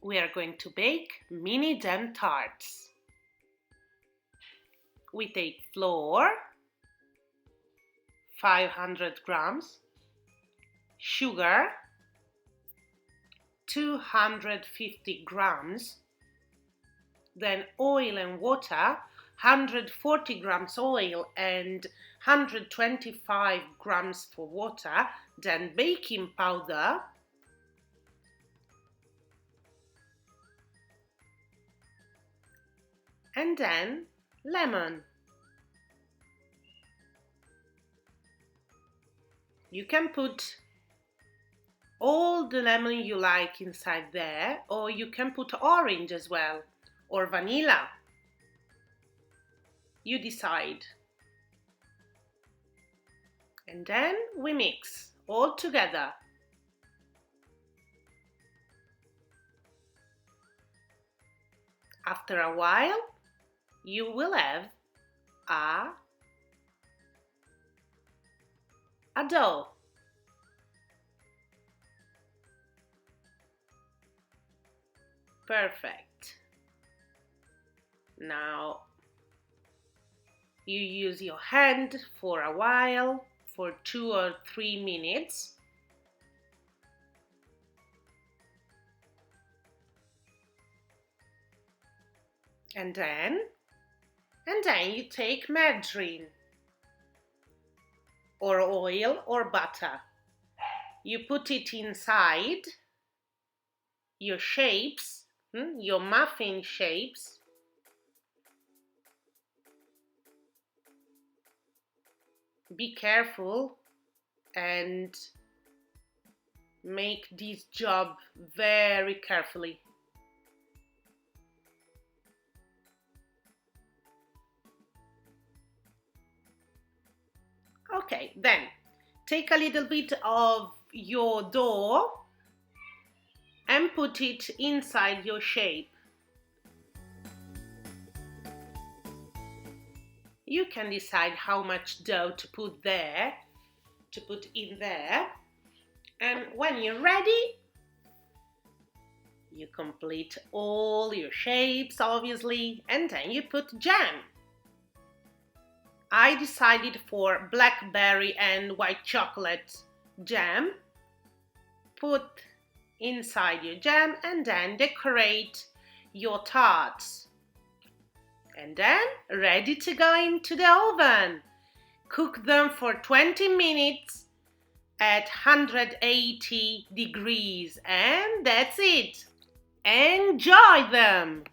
we are going to bake mini jam tarts. We take flour, 500 grams, sugar, 250 grams, then oil and water, 140 grams oil and 125 grams for water, then baking powder, and then lemon. You can put all the lemon you like inside there, or you can put orange as well, or vanilla. You decide. And then we mix all together. After a while, you will have a dough. Perfect. Now you use your hand for a while, for 2 or 3 minutes. And then you take margarine or oil or butter. You put it inside your shapes, your muffin shapes. Be careful and make this job very carefully. Okay, then take a little bit of your dough and put it inside your shape. You can decide how much dough to put in there. And when you're ready, you complete all your shapes, obviously, and then you put jam. I decided for blackberry and white chocolate jam. Put inside your jam and then decorate your tarts. And then ready to go into the oven. Cook them for 20 minutes at 180 degrees, and that's it. Enjoy them!